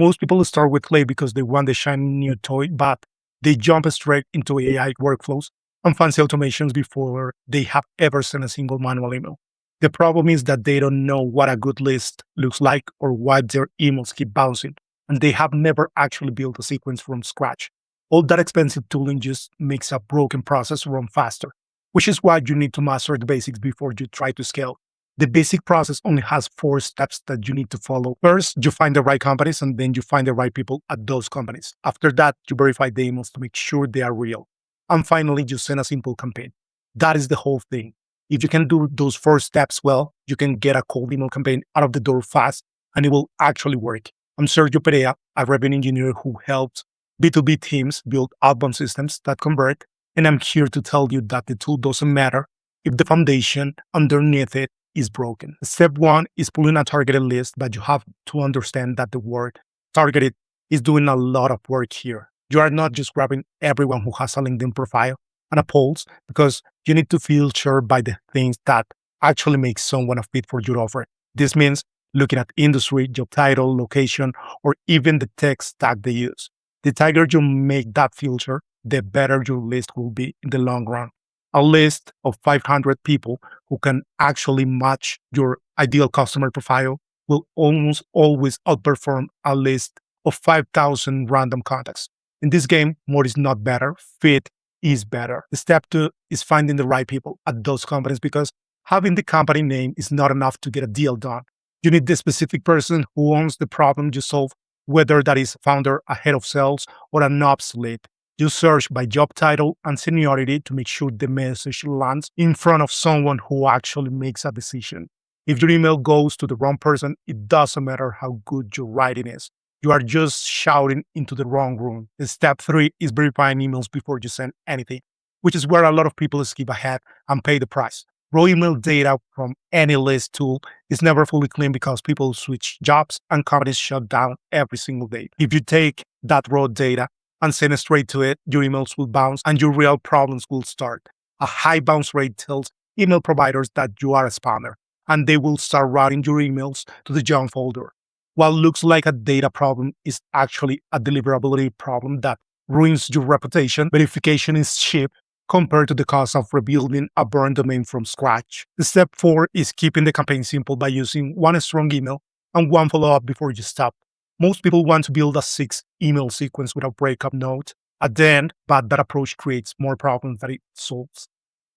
Most people start with Clay because they want the shiny new toy, but they jump straight into AI workflows and fancy automations before they have ever sent a single manual email. The problem is that they don't know what a good list looks like or why their emails keep bouncing, and they have never actually built a sequence from scratch. All that expensive tooling just makes a broken process run faster, which is why you need to master the basics before you try to scale. The basic process only has 4 steps that you need to follow. First, you find the right companies and then you find the right people at those companies. After that, you verify the emails to make sure they are real. And finally, you send a simple campaign. That is the whole thing. If you can do those 4 steps well, you can get a cold email campaign out of the door fast and it will actually work. I'm Sergio Perea, a revenue engineer who helps B2B teams build outbound systems that convert. And I'm here to tell you that the tool doesn't matter if the foundation underneath it is broken. Step 1 is pulling a targeted list, but you have to understand that the word targeted is doing a lot of work here. You are not just grabbing everyone who has a LinkedIn profile and a pulse, because you need to filter by the things that actually make someone a fit for your offer. This means looking at industry, job title, location, or even the tech stack they use. The tighter you make that filter, the better your list will be in the long run. A list of 500 people who can actually match your ideal customer profile will almost always outperform a list of 5,000 random contacts. In this game, more is not better, fit is better. Step 2 is finding the right people at those companies, because having the company name is not enough to get a deal done. You need the specific person who owns the problem you solve, whether that is a founder, a head of sales, or an ops lead. You search by job title and seniority to make sure the message lands in front of someone who actually makes a decision. If your email goes to the wrong person, it doesn't matter how good your writing is. You are just shouting into the wrong room. Step 3 is verifying emails before you send anything, which is where a lot of people skip ahead and pay the price. Raw email data from any list tool is never fully clean because people switch jobs and companies shut down every single day. If you take that raw data and send it straight to it, your emails will bounce and your real problems will start. A high bounce rate tells email providers that you are a spammer, and they will start routing your emails to the junk folder. What looks like a data problem is actually a deliverability problem that ruins your reputation. Verification is cheap compared to the cost of rebuilding a burned domain from scratch. Step 4 is keeping the campaign simple by using one strong email and one follow-up before you stop. Most people want to build a 6 email sequence with a breakup note at the end, but that approach creates more problems than it solves.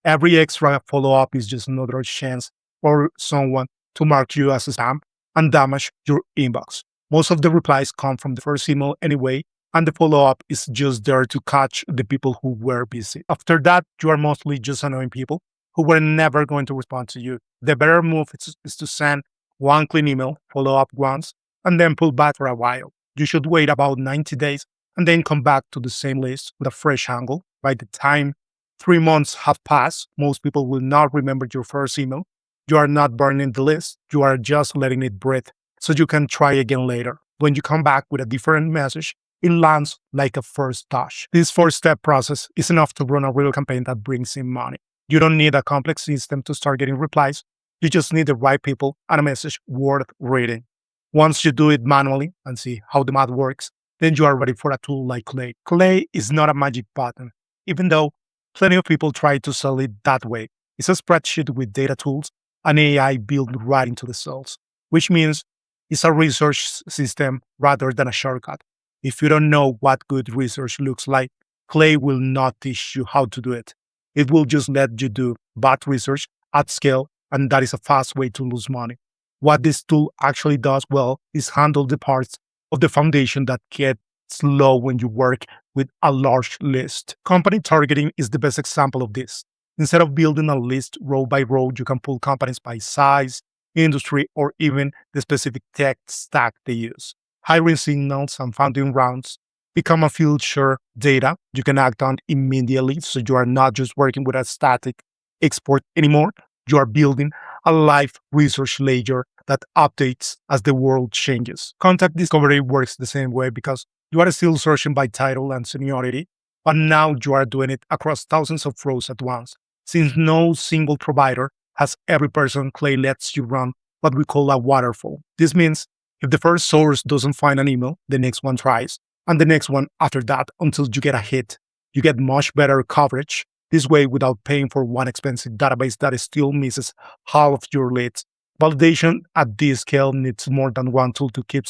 Every extra follow-up is just another chance for someone to mark you as a spam and damage your inbox. Most of the replies come from the first email anyway, and the follow-up is just there to catch the people who were busy. After that, you are mostly just annoying people who were never going to respond to you. The better move is to send one clean email, follow up once, and then pull back for a while. You should wait about 90 days and then come back to the same list with a fresh angle. By the time 3 months have passed, most people will not remember your first email. You are not burning the list, you are just letting it breathe so you can try again later. When you come back with a different message, it lands like a first touch. This 4-step process is enough to run a real campaign that brings in money. You don't need a complex system to start getting replies. You just need the right people and a message worth reading. Once you do it manually and see how the math works, then you are ready for a tool like Clay. Clay is not a magic button, even though plenty of people try to sell it that way. It's a spreadsheet with data tools and AI built right into the cells, which means it's a research system rather than a shortcut. If you don't know what good research looks like, Clay will not teach you how to do it. It will just let you do bad research at scale, and that is a fast way to lose money. What this tool actually does well is handle the parts of the foundation that get slow when you work with a large list. Company targeting is the best example of this. Instead of building a list row by row, you can pull companies by size, industry, or even the specific tech stack they use. Hiring signals and funding rounds become a future data you can act on immediately, so you are not just working with a static export anymore. You are building a live research layer that updates as the world changes. Contact discovery works the same way because you are still searching by title and seniority, but now you are doing it across thousands of rows at once. Since no single provider has every person, Clay lets you run what we call a waterfall. This means If the first source doesn't find an email, the next one tries, and the next one after that until you get a hit. You get much better coverage this way without paying for one expensive database that still misses half of your leads. Validation at this scale needs more than one tool to keep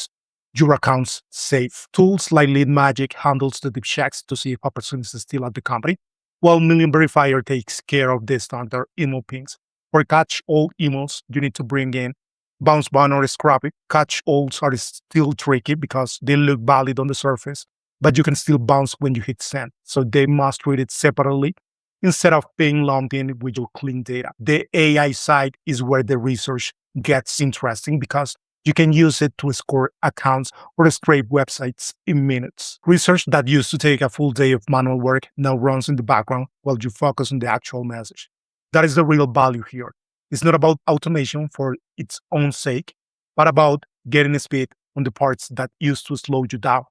your accounts safe. Tools like Lead Magic handles the deep checks to see if a person is still at the company, while Million Verifier takes care of the standard email pings. For catch-all emails, you need to bring in bounce ban or scrap it. Catch-alls are still tricky because they look valid on the surface, but you can still bounce when you hit send. So they must treat it separately instead of being lumped in with your clean data. The AI side is where the research gets interesting because you can use it to score accounts or scrape websites in minutes. Research that used to take a full day of manual work now runs in the background while you focus on the actual message. That is the real value here. It's not about automation for its own sake, but about getting speed on the parts that used to slow you down.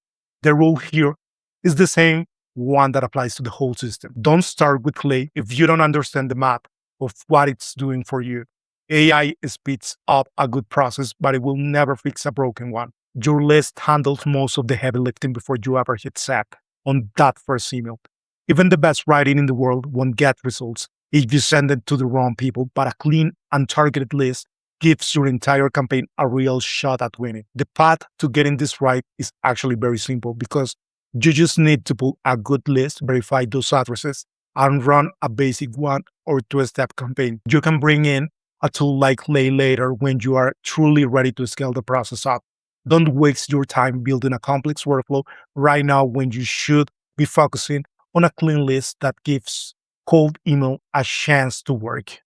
The rule here is the same one that applies to the whole system. Don't start with clay if you don't understand the map of what it's doing for you. AI speeds up a good process, but it will never fix a broken one. Your list handles most of the heavy lifting before you ever hit send on that first email. Even the best writing in the world won't get results if you send it to the wrong people, but a clean and targeted list gives your entire campaign a real shot at winning. The path to getting this right is actually very simple because you just need to pull a good list, verify those addresses, and run a basic one or two-step campaign. You can bring in a tool like Lay later when you are truly ready to scale the process up. Don't waste your time building a complex workflow right now when you should be focusing on a clean list that gives cold email a chance to work.